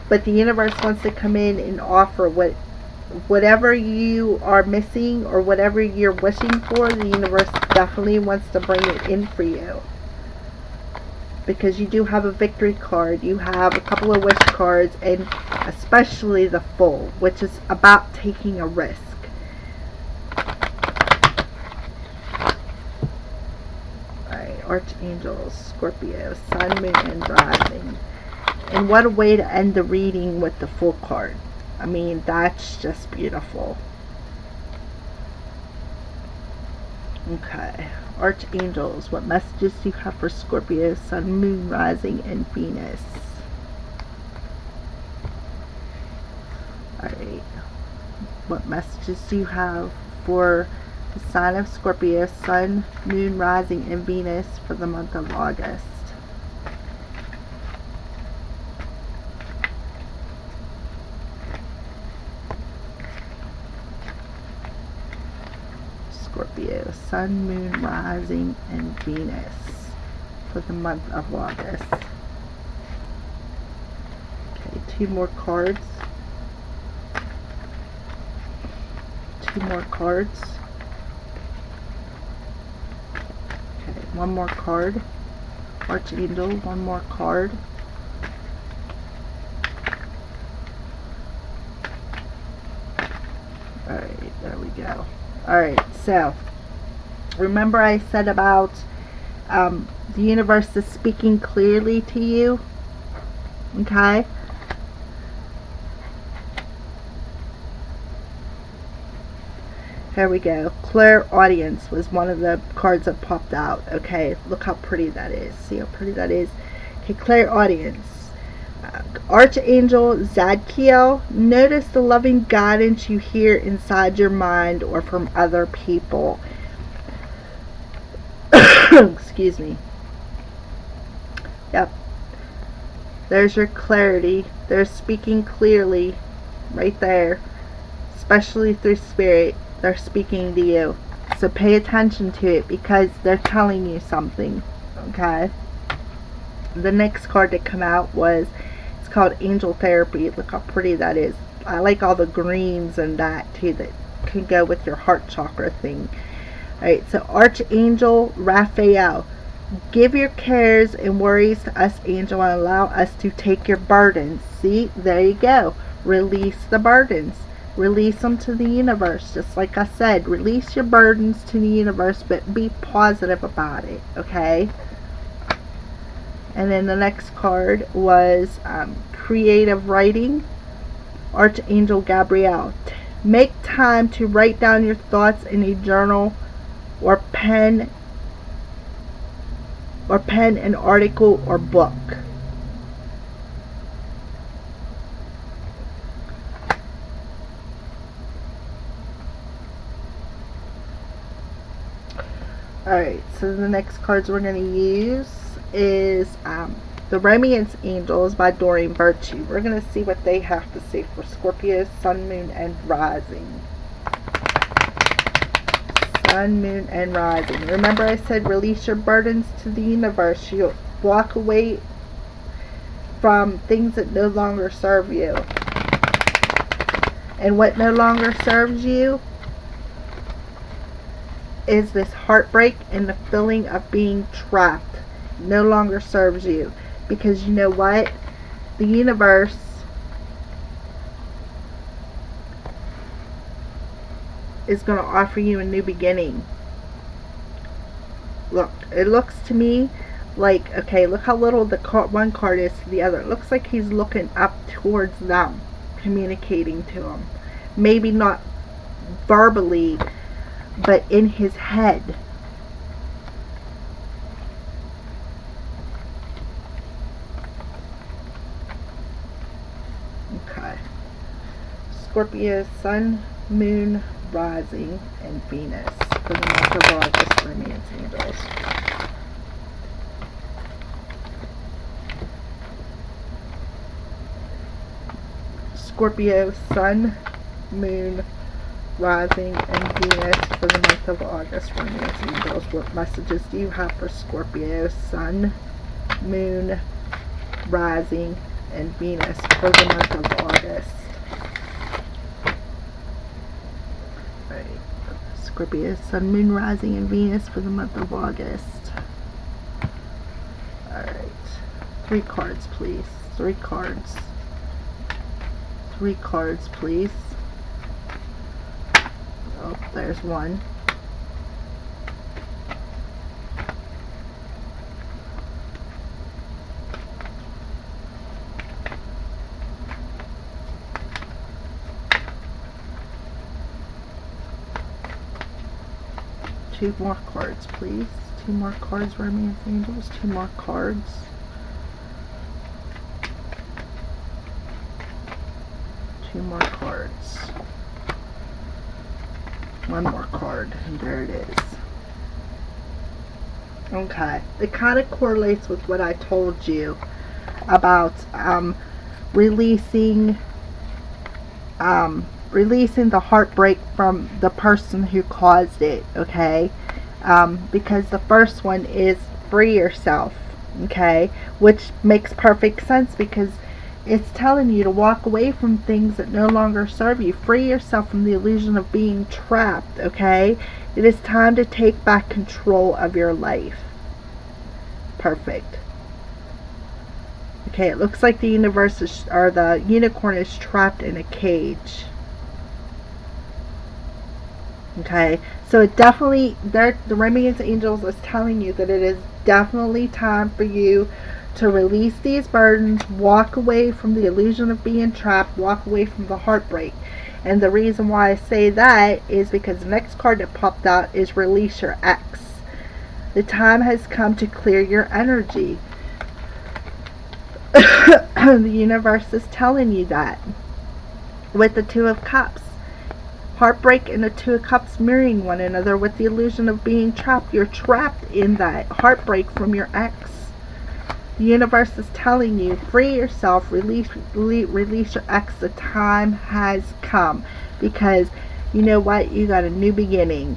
But the universe wants to come in and offer whatever you are missing or whatever you're wishing for. The universe definitely wants to bring it in for you, because you do have a victory card, you have a couple of wish cards, and especially the Fool, which is about taking a risk. Alright, Archangels, Scorpio, Sun, Moon, and Rising. And what a way to end the reading with the Fool card. I mean, that's just beautiful. Okay, Archangels, what messages do you have for Scorpio, Sun, Moon, Rising, and Venus? Alright, what messages do you have for the sign of Scorpio, Sun, Moon, Rising, and Venus for the month of August? Scorpio, Sun, Moon, Rising, and Venus. for the month of August. Okay, 2 more cards. 2 more cards. Okay, 1 more card. Archangel, 1 more card. Alright, there we go. Alright, so remember I said about the universe is speaking clearly to you? Okay? Here we go. Clairaudience was one of the cards that popped out. Okay, look how pretty that is. See how pretty that is? Okay, clairaudience. Archangel Zadkiel, notice the loving guidance you hear inside your mind or from other people. Excuse me. Yep. There's your clarity. They're speaking clearly right there, especially through spirit. They're speaking to you. So pay attention to it because they're telling you something. Okay? The next card that came out was, it's called Angel Therapy. Look how pretty that is. I like all the greens and that too that can go with your heart chakra thing. Alright, so Archangel Raphael. Give your cares and worries to us, angel, and allow us to take your burdens. See? There you go. Release the burdens. Release them to the universe. Just like I said, release your burdens to the universe, but be positive about it. Okay? And then the next card was Creative Writing. Archangel Gabriel. Make time to write down your thoughts in a journal or pen an article or book. Alright, so the next cards we're going to use is The Romance Angels by Doreen Virtue. We're going to see what they have to say for Scorpio, Sun, Moon, and Rising. Sun, Moon, and Rising. Remember I said release your burdens to the universe. You'll walk away from things that no longer serve you. And what no longer serves you is this heartbreak and the feeling of being trapped. No longer serves you. Because you know what? The universe is going to offer you a new beginning. Look, it looks to me like, okay, look how little the one card is to the other. It looks like he's looking up towards them, communicating to them. Maybe not verbally, but in his head. Okay. Scorpio, Sun, Moon, Rising, and Venus for the month of August, Romance Angels. Scorpio, Sun, Moon, Rising, and Venus for the month of August, Romance Angels. What messages do you have for Scorpio, Sun, Moon, Rising, and Venus for the month of August? Right. Scorpio, Sun, Moon, Rising, and Venus for the month of August. Alright. 3 cards, please. 3 cards. 3 cards, please. Oh, there's one. Two more cards, please. 2 more cards, Romance Angels. 2 more cards. Two more cards. 1 more card, and there it is. Okay, it kind of correlates with what I told you about releasing the heartbreak from the person who caused it. Okay, because the first one is free yourself, okay? Which makes perfect sense because it's telling you to walk away from things that no longer serve you. Free yourself from the illusion of being trapped, okay? It is time to take back control of your life. Perfect. Okay, it looks like the universe is, or the unicorn is trapped in a cage. Okay, so it definitely, the Radiance Angels is telling you that it is definitely time for you to release these burdens, walk away from the illusion of being trapped, walk away from the heartbreak. And the reason why I say that is because the next card that popped out is release your ex. The time has come to clear your energy. The universe is telling you that with the Two of Cups. Heartbreak and the Two of Cups mirroring one another with the illusion of being trapped. You're trapped in that heartbreak from your ex. The universe is telling you, free yourself, release your ex. The time has come. Because you know what? You got a new beginning.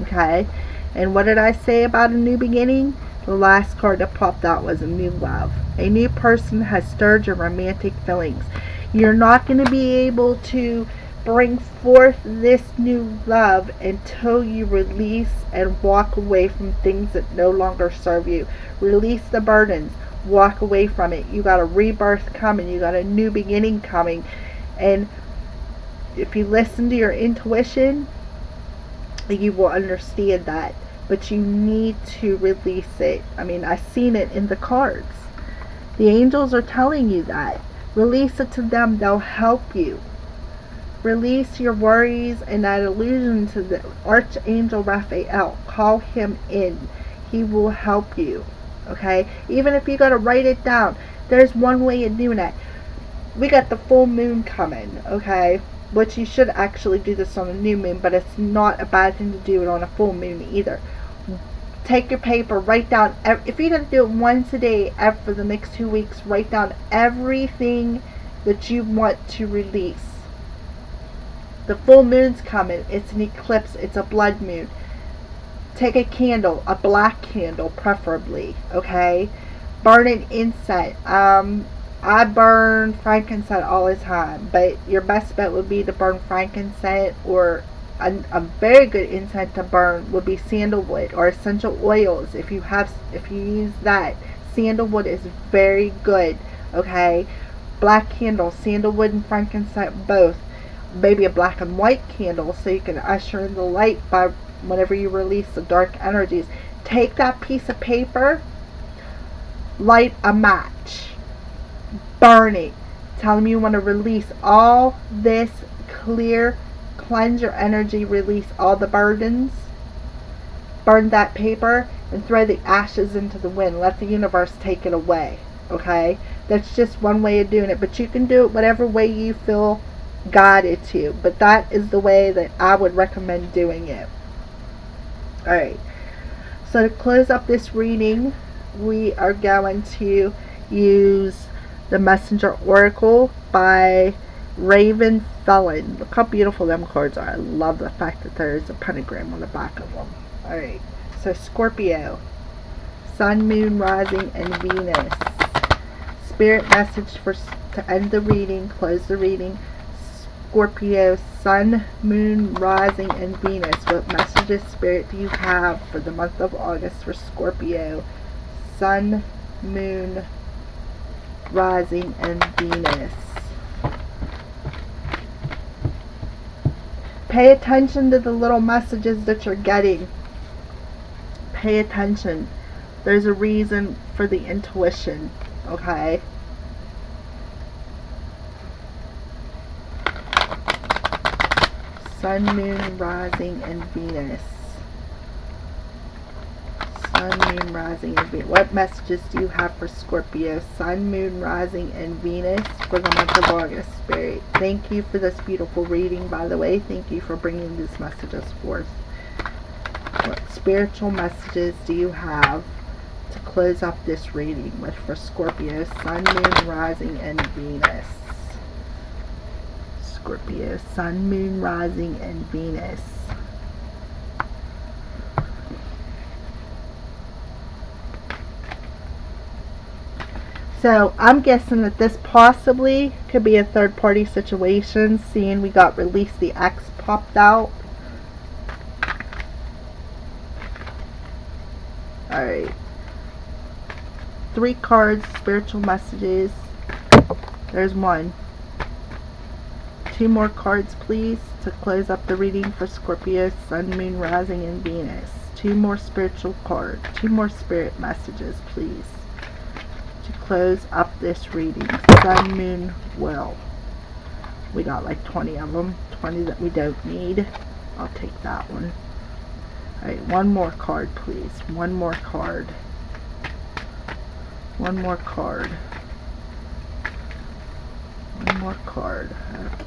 Okay? And what did I say about a new beginning? The last card that popped out was a new love. A new person has stirred your romantic feelings. You're not going to be able to bring forth this new love until you release and walk away from things that no longer serve you. Release the burdens. Walk away from it. You got a rebirth coming. You got a new beginning coming. And if you listen to your intuition, you will understand that. But you need to release it. I mean, I've seen it in the cards. The angels are telling you that. Release it to them. They'll help you. Release your worries and that illusion to the Archangel Raphael. Call him in. He will help you. Okay? Even if you got to write it down. There's one way of doing it. We got the full moon coming. Okay? Which you should actually do this on a new moon. But it's not a bad thing to do it on a full moon either. Take your paper. Write down. If you're going to do it once a day for the next 2 weeks. Write down everything that you want to release. The full moon's coming. It's an eclipse. It's a blood moon. Take a candle, a black candle preferably, okay? Burn an incense. I burn frankincense all the time, but your best bet would be to burn frankincense, or a very good incense to burn would be sandalwood or essential oils. If you use that, sandalwood is very good, okay? Black candle, sandalwood and frankincense both. Maybe a black and white candle so you can usher in the light by whenever you release the dark energies. Take that piece of paper, light a match, burn it. Tell them you want to release all this, clear, cleanse your energy, release all the burdens. Burn that paper and throw the ashes into the wind. Let the universe take it away. Okay? That's just one way of doing it. But you can do it whatever way you feel guided to, but that is the way that I would recommend doing it. Alright, so to close up this reading, we are going to use the Messenger Oracle by Raven Felon. Look how beautiful them cards are. I love the fact that there is a pentagram on the back of them. Alright, so Scorpio, Sun, Moon, Rising, and Venus. Spirit message to end the reading, close the reading. Scorpio, Sun, Moon, Rising, and Venus. What messages, Spirit, do you have for the month of August for Scorpio, Sun, Moon, Rising, and Venus? Pay attention to the little messages that you're getting. Pay attention. There's a reason for the intuition, okay? Sun, Moon, Rising, and Venus. Sun, Moon, Rising, and Venus. What messages do you have for Scorpio, Sun, Moon, Rising, and Venus for the month of August, Spirit? Thank you for this beautiful reading, by the way. Thank you for bringing these messages forth. What spiritual messages do you have to close up this reading with for Scorpio, Sun, Moon, Rising, and Venus? Scorpio, Sun, Moon, Rising, and Venus. So I'm guessing that this possibly could be a third party situation, seeing we got release the X popped out. Alright. 3 cards, spiritual messages. There's one. 2 more cards, please, to close up the reading for Scorpio, Sun, Moon, Rising, and Venus. 2 more spiritual cards. 2 more spirit messages, please, to close up this reading. Sun, Moon, Will. We got like 20 of them. 20 that we don't need. I'll take that one. Alright, 1 more card, please. 1 more card. 1 more card. 1 more card.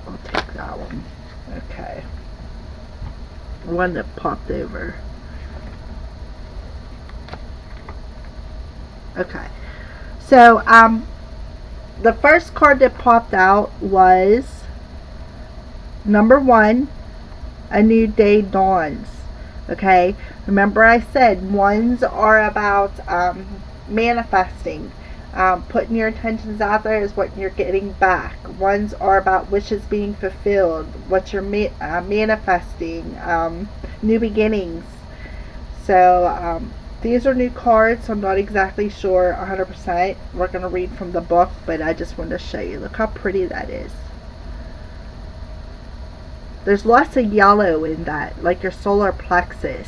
I'll take that one. Okay. One that popped over. Okay. So, the first card that popped out was number 1, A New Day Dawns. Okay. Remember I said ones are about manifesting. Putting your intentions out there is what you're getting back. Ones are about wishes being fulfilled, what you're manifesting, new beginnings. So these are new cards, so I'm not exactly sure 100%. We're going to read from the book, but I just wanted to show you. Look how pretty that is. There's lots of yellow in that, like your solar plexus.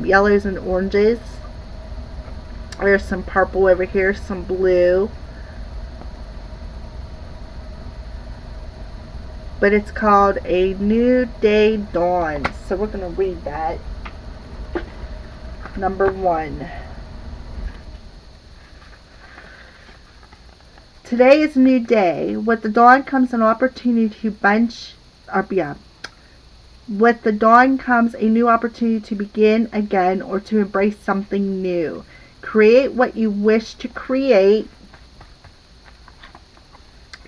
Yellows and oranges. There's some purple over here, some blue. But it's called A New Day Dawns. So we're going to read that. Number 1. Today is a new day. With the dawn comes an opportunity to With the dawn comes a new opportunity to begin again or to embrace something new. Create what you wish to create.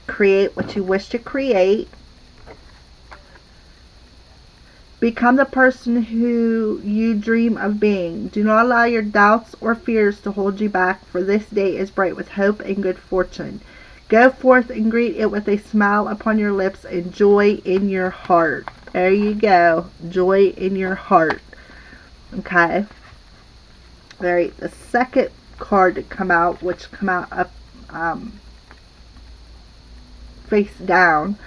Create what you wish to create. Become the person who you dream of being. Do not allow your doubts or fears to hold you back, for this day is bright with hope and good fortune. Go forth and greet it with a smile upon your lips and joy in your heart. There you go. Joy in your heart. Okay. Alright, the second card to come out, which come out up face down,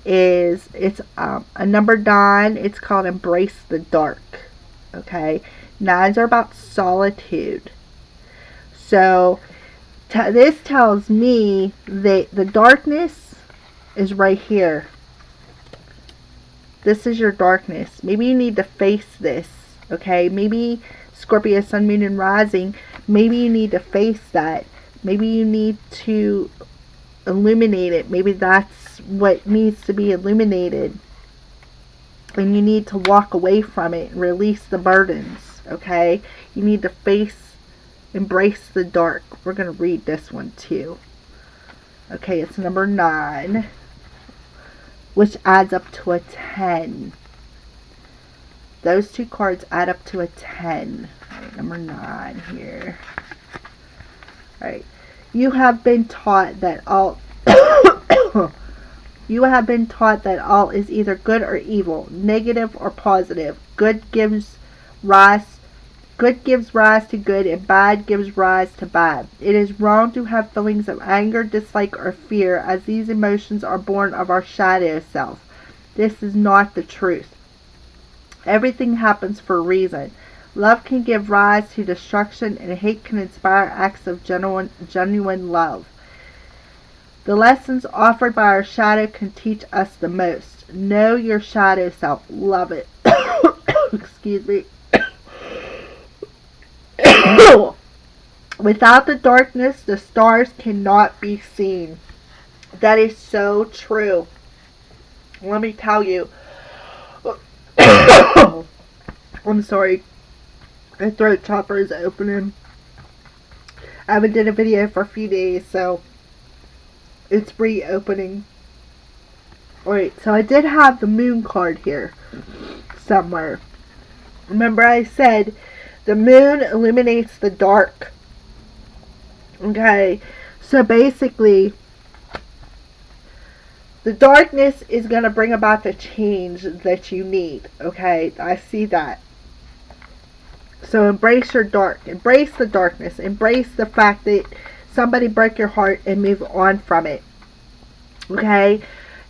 is it's a number 9. It's called Embrace the Dark. Okay, 9s are about solitude. So this tells me that the darkness is right here. This is your darkness. Maybe you need to face this. Okay, maybe Scorpio, Sun, Moon, and Rising, maybe you need to face that. Maybe you need to illuminate it. Maybe that's what needs to be illuminated. And you need to walk away from it and release the burdens. Okay? You need to embrace the dark. We're going to read this one too. Okay, it's number 9, which adds up to a 10. Those 2 cards add up to a 10. Right, number 9 here. Alright. You have been taught that all you have been taught that all is either good or evil, negative or positive. Good gives rise to good, and bad gives rise to bad. It is wrong to have feelings of anger, dislike, or fear, as these emotions are born of our shadow self. This is not the truth. Everything happens for a reason. Love can give rise to destruction, and hate can inspire acts of genuine love. The lessons offered by our shadow can teach us the most. Know your shadow self. Love it. Excuse me. Without the darkness, the stars cannot be seen. That is so true. Let me tell you. I'm sorry. My throat chopper is opening. I haven't did a video for a few days, so it's reopening. Alright, so I did have the moon card here somewhere. Remember I said the moon illuminates the dark. Okay, so basically, the darkness is going to bring about the change that you need. Okay, I see that. So embrace your embrace the darkness, embrace the fact that somebody broke your heart and move on from it. Okay,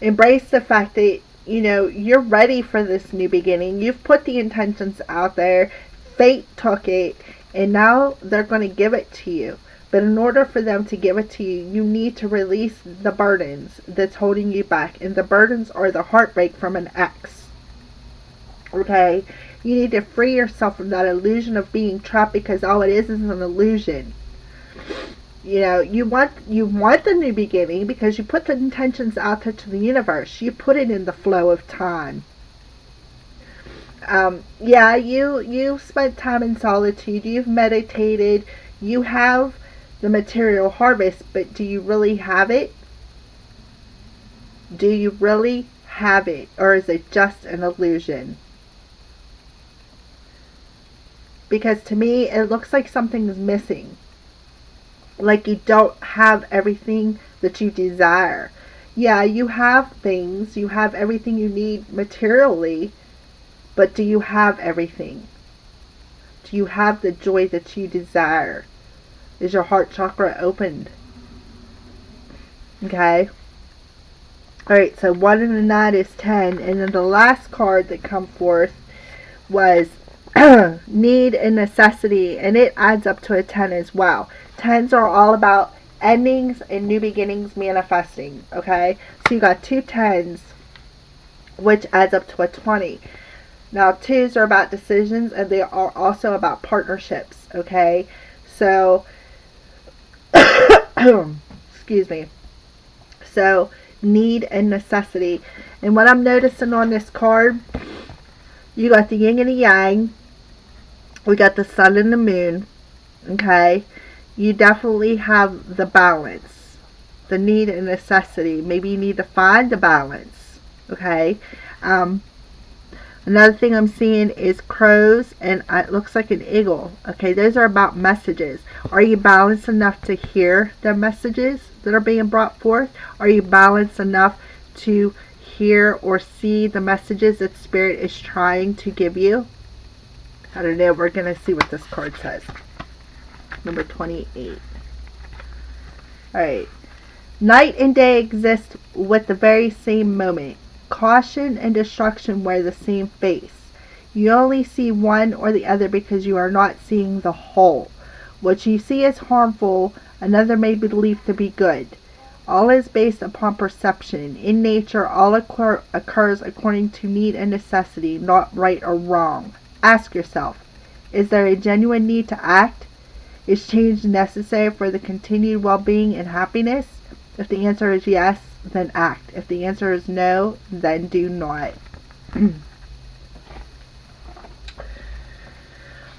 embrace the fact that, you know, you're ready for this new beginning. You've put the intentions out there, fate took it, and now they're going to give it to you. But in order for them to give it to you, you need to release the burdens that's holding you back. And the burdens are the heartbreak from an ex. Okay? You need to free yourself from that illusion of being trapped, because all it is an illusion. You know, you want the new beginning because you put the intentions out there to the universe. You put it in the flow of time. Yeah, you've spent time in solitude. You've meditated. You have the material harvest, but do you really have it? Do you really have it, or is it just an illusion? Because to me, it looks like something is missing. Like you don't have everything that you desire. Yeah, you have things. You have everything you need materially. But do you have everything? Do you have the joy that you desire? Is your heart chakra opened? Okay. Alright, so 1 and a 9 is 10. And then the last card that come forth was need and necessity. And it adds up to a 10 as well. 10s are all about endings and new beginnings manifesting. Okay. So you got 2 10s, which adds up to a 20. Now 2s are about decisions, and they are also about partnerships. Okay. So excuse me. So need and necessity. And what I'm noticing on this card, you got the yin and the yang. We got the sun and the moon. Okay. You definitely have the balance. The need and necessity. Maybe you need to find the balance. Okay. Another thing I'm seeing is crows, and it looks like an eagle. Okay, those are about messages. Are you balanced enough to hear the messages that are being brought forth? Are you balanced enough to hear or see the messages that Spirit is trying to give you? I don't know. We're going to see what this card says. Number 28. Alright. Night and day exist with the very same moment. Caution and destruction wear the same face. You only see one or the other because you are not seeing the whole. What you see as harmful, another may believe to be good. All is based upon perception. In nature, all occurs according to need and necessity, not right or wrong. Ask yourself, is there a genuine need to act? Is change necessary for the continued well-being and happiness? If the answer is yes, then act. If the answer is no, then do not.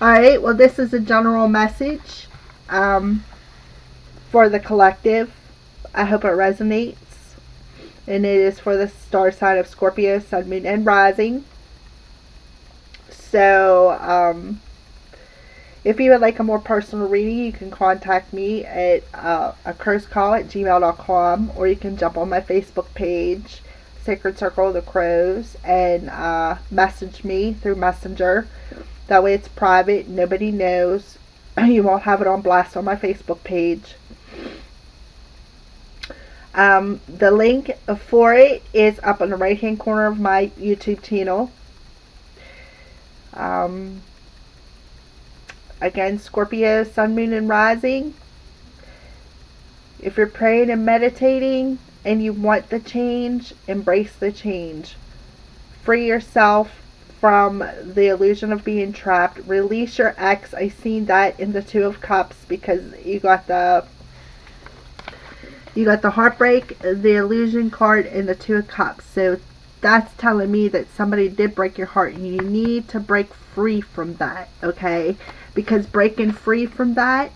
Alright, well, this is a general message for the collective. I hope it resonates. And it is for the star sign of Scorpio, Sun, Moon, and Rising. So, if you would like a more personal reading, you can contact me at acursedcall@gmail.com, or you can jump on my Facebook page, Sacred Circle of the Crows, and message me through Messenger. That way it's private, nobody knows. You won't have it on blast on my Facebook page. The link for it is up in the right hand corner of my YouTube channel. Again, Scorpio, Sun, Moon, and Rising. If you're praying and meditating and you want the change, embrace the change. Free yourself from the illusion of being trapped. Release your ex. I seen that in the Two of Cups, because you got the heartbreak, the illusion card, and the Two of Cups. So that's telling me that somebody did break your heart, and you need to break free from that. Okay. Because breaking free from that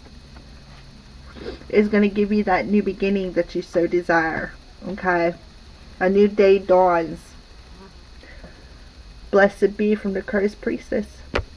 is going to give you that new beginning that you so desire. Okay. A new day dawns. Blessed be from the Crow's Priestess.